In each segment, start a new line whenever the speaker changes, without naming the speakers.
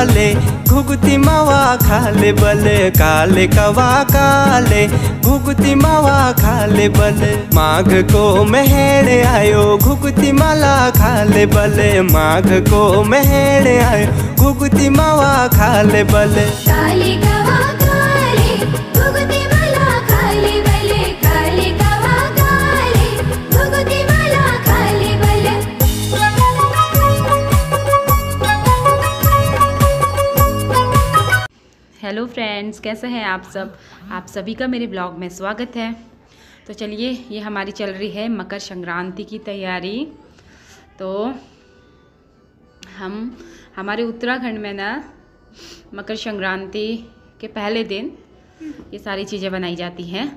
काले, घुघुती मावा खाले बले, काले कवा काले, घुघुती मावा खाले बले। माघ को मेहड़ आयो, घुघुती माला खाले बले, माघ को मेहड़ आयो, घुघुती मावा खाले बले।
काले कवा काले, घुघुती माला खाले बले, काले कवा काले, घुघुती माला खाले बले।
हेलो फ्रेंड्स, कैसे हैं आप सब? आप सभी का मेरे ब्लॉग में स्वागत है। तो चलिए, ये हमारी चल रही है मकर संक्रांति की तैयारी। तो हमारे उत्तराखंड में ना मकर संक्रांति के पहले दिन ये सारी चीज़ें बनाई जाती हैं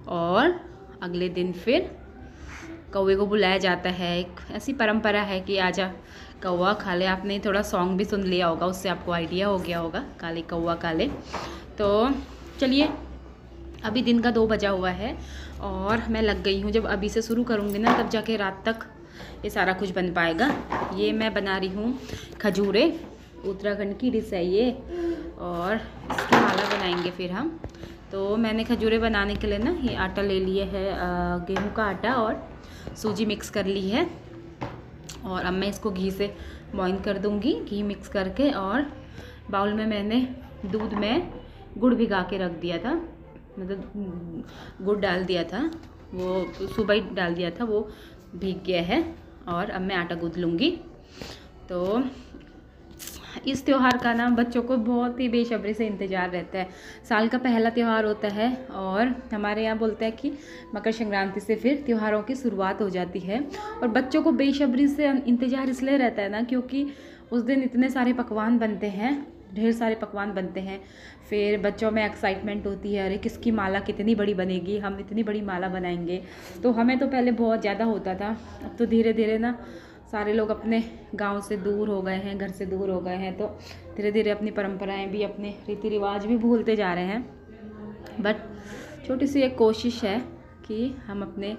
और अगले दिन फिर कौवे को बुलाया जाता है। एक ऐसी परंपरा है कि आजा कौवा खा ले। आपने थोड़ा सॉन्ग भी सुन लिया होगा, उससे आपको आइडिया हो गया होगा, काले कौवा काले। तो चलिए, अभी दिन का 2 बजा हुआ है और मैं लग गई हूँ। जब अभी से शुरू करूँगी ना, तब जाके रात तक ये सारा कुछ बन पाएगा। ये मैं बना रही हूँ खजूरे, उत्तराखंड की डिश है ये, और इसकी माला बनाएंगे फिर हम। तो मैंने खजूरे बनाने के लिए ना ये आटा ले लिए है, गेहूं का आटा और सूजी मिक्स कर ली है। और अब मैं इसको घी से बॉईल कर दूंगी, घी मिक्स करके। और बाउल में मैंने दूध में गुड़ भिगा के रख दिया था, मतलब गुड़ डाल दिया था, वो सुबह ही डाल दिया था, वो भीग गया है। और अब मैं आटा गूंथ लूँगी। तो इस त्यौहार का ना बच्चों को बहुत ही बेसब्री से इंतज़ार रहता है। साल का पहला त्यौहार होता है और हमारे यहाँ बोलते हैं कि मकर संक्रांति से फिर त्योहारों की शुरुआत हो जाती है। और बच्चों को बेसब्री से इंतज़ार इसलिए रहता है ना, क्योंकि उस दिन इतने सारे पकवान बनते हैं, ढेर सारे पकवान बनते हैं। फिर बच्चों में एक्साइटमेंट होती है, अरे किसकी माला कितनी बड़ी बनेगी, हम इतनी बड़ी माला बनाएंगे। तो हमें तो पहले बहुत ज़्यादा होता था, अब तो धीरे धीरे ना सारे लोग अपने गांव से दूर हो गए हैं, घर से दूर हो गए हैं। तो धीरे धीरे अपनी परंपराएं भी, अपने रीति रिवाज भी भूलते जा रहे हैं। बट छोटी सी एक कोशिश है कि हम अपने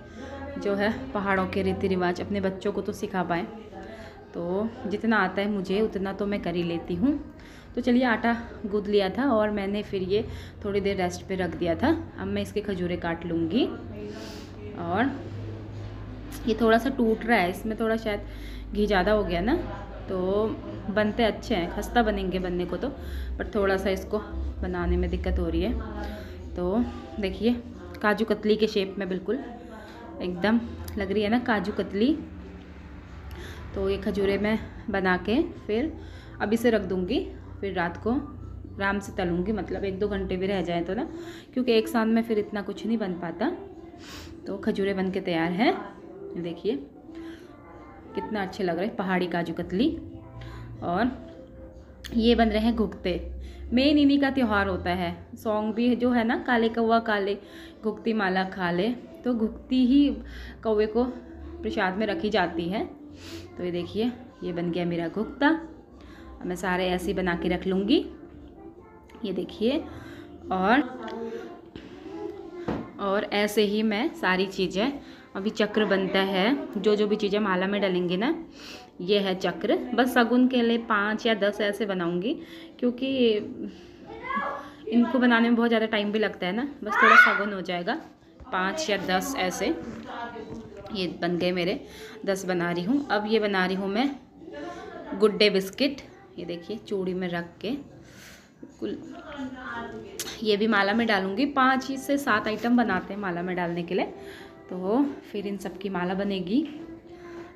जो है पहाड़ों के रीति रिवाज अपने बच्चों को तो सिखा पाएँ। तो जितना आता है मुझे उतना तो मैं कर ही लेती हूँ। तो चलिए, आटा गूंथ लिया था और मैंने फिर ये थोड़ी देर रेस्ट पे रख दिया था। अब मैं इसके खजूरे काट लूँगी। और ये थोड़ा सा टूट रहा है, इसमें थोड़ा शायद घी ज़्यादा हो गया ना, तो बनते अच्छे हैं, खस्ता बनेंगे बनने को तो, बट थोड़ा सा इसको बनाने में दिक्कत हो रही है। तो देखिए, काजू कतली के शेप में बिल्कुल एकदम लग रही है ना काजू कतली। तो ये खजूरे मैं बना के फिर अभी से रख दूँगी, फिर रात को आराम से तलूँगी, मतलब 1-2 घंटे भी रह जाए तो ना, क्योंकि एक साथ में फिर इतना कुछ नहीं बन पाता। तो खजूरे बन के तैयार हैं। देखिए कितना अच्छे लग रहे हैं, पहाड़ी काजू कतली। और ये बन रहे हैं घुघते। मेन इन्हीं का त्यौहार होता है। सॉन्ग भी जो है ना, काले कौवा काले, घुघती माला खा ले, तो घुघती ही कौवे को प्रसाद में रखी जाती है। तो ये देखिए, ये बन गया मेरा घुघता। अब मैं सारे ऐसे ही बना के रख लूँगी, ये देखिए। और ऐसे ही मैं सारी चीज़ें, अभी चक्र बनता है, जो भी चीज़ें माला में डालेंगे ना, ये है चक्र। बस शगुन के लिए 5 या 10 ऐसे बनाऊंगी, क्योंकि इनको बनाने में बहुत ज़्यादा टाइम भी लगता है ना, बस थोड़ा शगुन हो जाएगा। 5 या 10 ऐसे ये बन गए मेरे, 10 बना रही हूँ। अब ये बना रही हूँ मैं गुड्डे बिस्किट। ये देखिए, चूड़ी में रख के बिल्कुल, ये भी माला में डालूंगी। 5 से 7 आइटम बनाते हैं माला में डालने के लिए। तो फिर इन सब की माला बनेगी।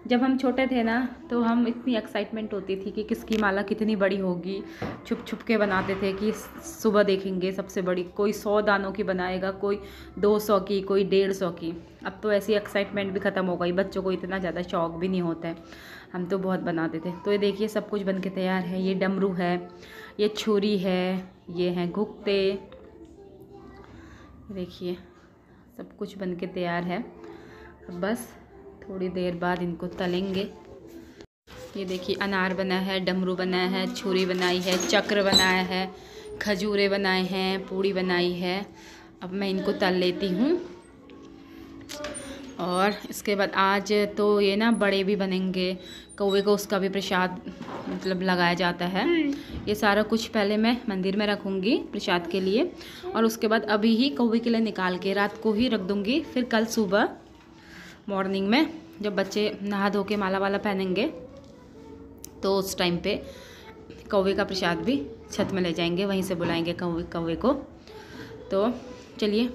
जब हम छोटे थे ना, तो हम इतनी एक्साइटमेंट होती थी कि किसकी माला कितनी बड़ी होगी, छुप छुप के बनाते थे कि सुबह देखेंगे सबसे बड़ी, कोई 100 दानों की बनाएगा, कोई 200 की, कोई 150 की। अब तो ऐसी एक्साइटमेंट भी ख़त्म हो गई, बच्चों को इतना ज़्यादा शौक भी नहीं होता है। हम तो बहुत बनाते थे। तो ये देखिए, सब कुछ बन के तैयार है। ये डमरू है, ये छुरी है, ये हैं घुघते। देखिए, सब कुछ बन के तैयार है। अब बस थोड़ी देर बाद इनको तलेंगे। ये देखिए, अनार बना है, डमरू बना है, छुरी बनाई है, चक्र बनाया है, खजूरे बनाए हैं, पूड़ी बनाई है। अब मैं इनको तल लेती हूँ। और इसके बाद आज तो ये ना बड़े भी बनेंगे, कौवे को उसका भी प्रसाद मतलब लगाया जाता है। ये सारा कुछ पहले मैं मंदिर में रखूँगी प्रसाद के लिए, और उसके बाद अभी ही कौवे के लिए निकाल के रात को ही रख दूँगी। फिर कल सुबह मॉर्निंग में जब बच्चे नहा धो के माला वाला पहनेंगे तो उस टाइम पे कौवे का प्रसाद भी छत में ले जाएंगे, वहीं से बुलाएंगे कौवे को। तो चलिए,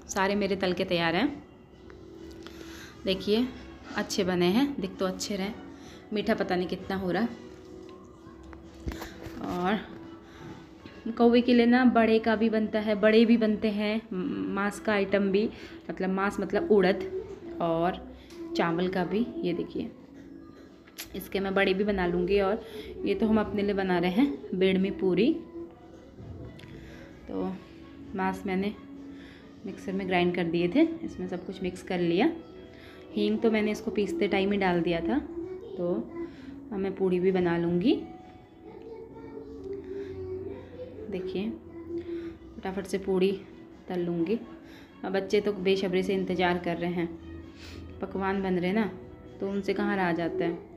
सारे मेरे तल के तैयार हैं। देखिए अच्छे बने हैं, दिख तो अच्छे रहे। मीठा पता नहीं कितना हो रहा। और कौवे के लिए ना बड़े का भी बनता है, बड़े भी बनते हैं, मांस का आइटम भी, मतलब मांस मतलब उड़द और चावल का भी। ये देखिए, इसके मैं बड़े भी बना लूँगी। और ये तो हम अपने लिए बना रहे हैं बेड़मी पूरी। तो मांस मैंने मिक्सर में ग्राइंड कर दिए थे, इसमें सब कुछ मिक्स कर लिया। हींग तो मैंने इसको पीसते टाइम ही डाल दिया था। तो अब मैं पूड़ी भी बना लूँगी। देखिए फटाफट से पूड़ी तल लूँगी। अब बच्चे तो बेसब्री से इंतज़ार कर रहे हैं, पकवान बन रहे ना, तो उनसे कहाँ रहा जाता है।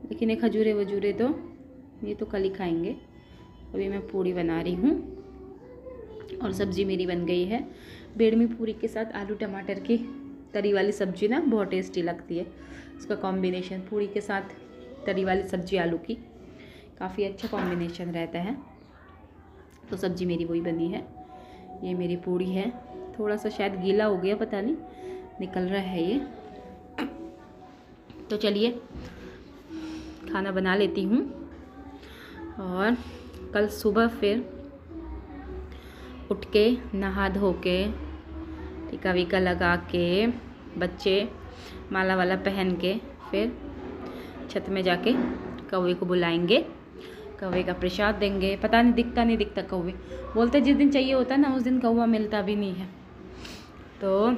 लेकिन ये खजूरे वजूरे तो ये तो कल ही खाएंगे। अभी मैं पूड़ी बना रही हूँ और सब्ज़ी मेरी बन गई है। बेड़मी पूरी के साथ आलू टमाटर की तरी वाली सब्ज़ी ना बहुत टेस्टी लगती है। इसका कॉम्बिनेशन पूरी के साथ तरी वाली सब्ज़ी आलू की काफ़ी अच्छा कॉम्बिनेशन रहता है। तो सब्ज़ी मेरी वही बनी है। ये मेरी पूड़ी है, थोड़ा सा शायद गीला हो गया, पता नहीं, निकल रहा है ये। तो चलिए खाना बना लेती हूँ और कल सुबह फिर उठ के नहा धो के टीका वीका लगा के बच्चे माला वाला पहन के फिर छत में जाके कौवे को बुलाएंगे, कौवे का प्रसाद देंगे। पता नहीं नहीं दिखता कौवे, बोलते जिस दिन चाहिए होता ना उस दिन कौवा मिलता भी नहीं है। तो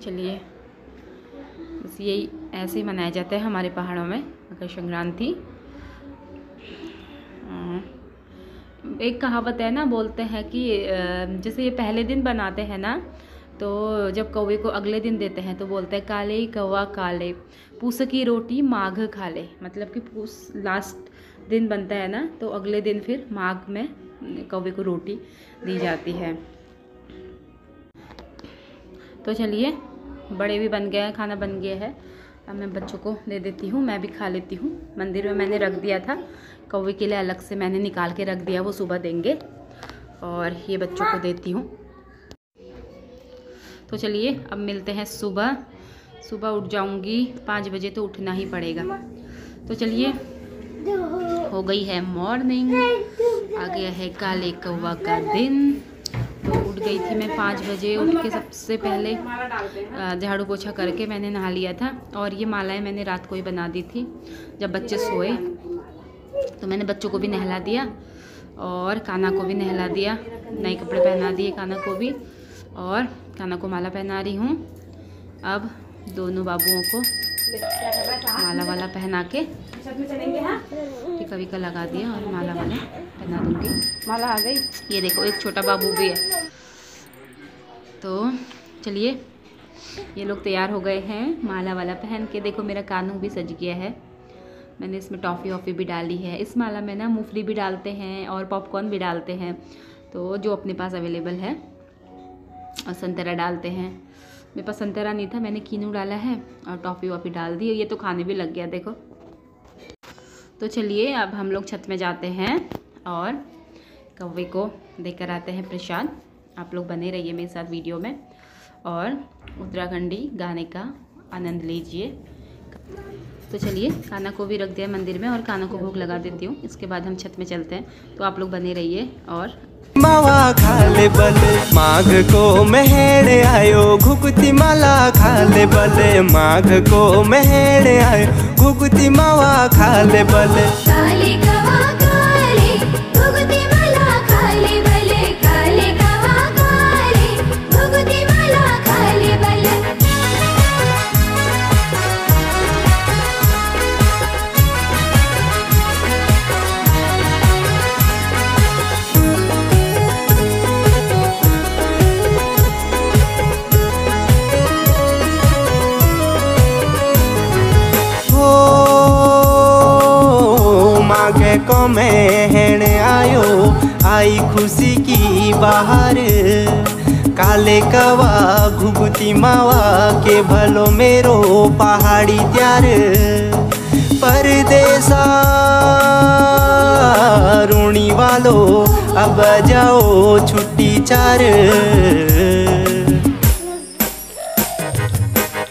चलिए, बस यही ऐसे ही मनाया जाता है हमारे पहाड़ों में मकर संक्रांति। एक कहावत है ना, बोलते हैं कि जैसे ये पहले दिन बनाते हैं ना, तो जब कौवे को अगले दिन देते हैं तो बोलते हैं काले कौवा काले, पूस की रोटी माघ खा ले। मतलब कि पूस लास्ट दिन बनता है ना, तो अगले दिन फिर माघ में कौवे को रोटी दी जाती है। तो चलिए, बड़े भी बन गए हैं, खाना बन गया है। अब मैं बच्चों को दे देती हूँ, मैं भी खा लेती हूँ। मंदिर में मैंने रख दिया था, कौवे के लिए अलग से मैंने निकाल के रख दिया, वो सुबह देंगे। और ये बच्चों को देती हूँ। तो चलिए अब मिलते हैं सुबह। सुबह उठ जाऊँगी 5 बजे, तो उठना ही पड़ेगा। तो चलिए, हो गई है मॉर्निंग, आ गया है काले कौवा का दिन। तो उठ गई थी मैं 5 बजे। उठ के सबसे पहले झाड़ू पोछा करके मैंने नहा लिया था। और ये मालाएं मैंने रात को ही बना दी थी जब बच्चे सोए। तो मैंने बच्चों को भी नहला दिया और काना को भी नहला दिया, नए कपड़े पहना दिए काना को भी, और काना को माला पहना रही हूँ। अब दोनों बाबुओं को माला वाला पहना के टीका वीका लगा दिया और माला वाला पहना दूँगी। माला आ गई। ये देखो, एक छोटा बाबू भी है। तो चलिए, ये लोग तैयार हो गए हैं माला वाला पहन के। देखो मेरा कानू भी सज गया है। मैंने इसमें टॉफ़ी वॉफ़ी भी डाली है। इस माला में ना मूंगफली भी डालते हैं और पॉपकॉर्न भी डालते हैं, तो जो अपने पास अवेलेबल है। और संतरा डालते हैं। मेरे पास संतरा नहीं था, मैंने कीनू डाला है और टॉफ़ी वॉफ़ी डाल दी। ये तो खाने भी लग गया, देखो। तो चलिए अब हम लोग छत में जाते हैं और कौवे को देकर आते हैं प्रसाद। आप लोग बने रहिए मेरे साथ वीडियो में और उत्तराखंडी गाने का आनंद लीजिए। तो चलिए, काना को भी रख दिया मंदिर में और काना को भोग लगा देती हूँ। इसके बाद हम छत में चलते हैं, तो आप लोग बने रहिए। और
मावा खाले बले माघ को मेहड़े आयो, घुगती माला खाले बले माघ को मेहड़े आयो, घुगती मावा खाले बले।
काले कवा काले घुगती माला खाले बले, काले कवा काले घुगती माला खाले बले।
को महण आयो, आई खुशी की बाहर। काले कवा घुघुती मावा के भलो मेरो पहाड़ी त्यार। परदेसा रूणी वालो अब जाओ छुट्टी चार।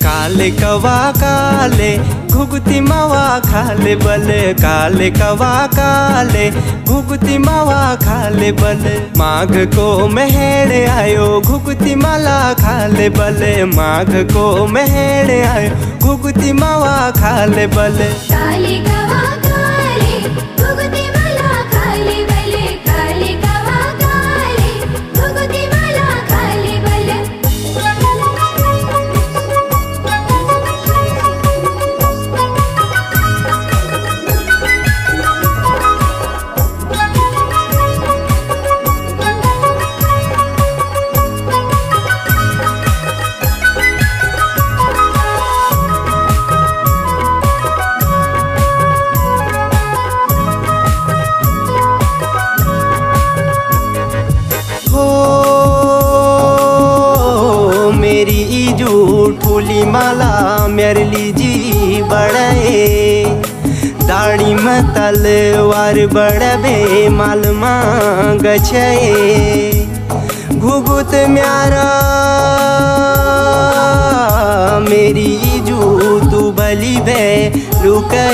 काले कवा काले घुघुती मावा खाले बल, काले कवा काले घुघुती मावा खाले बल। माघ को महण आयो घुघुती माला खाले बल, माघ को महण आयो घुघुती मावा खाले बल।
काले कवा काले घुघुती माला खाले बल, काले कवा काले घुघुती माला खाले बल।
ठोली माला मेरे लीजी बड़े, दाढ़ी में तलवार बड़बे माल मांग छे। घुघुत म्यारा मेरी जू तू भली बे रुके।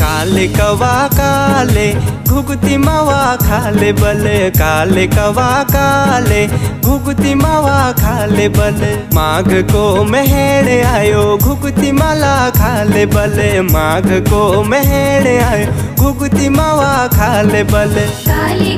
काले कवा काले घुघुती मावा खाले बल, काले कवा काले घुघुती मावा खाले बल। माघ को महण आयो घुघुती माला खाले बल, माघ को महण आयो घुघुती मावा खाले बल।
काले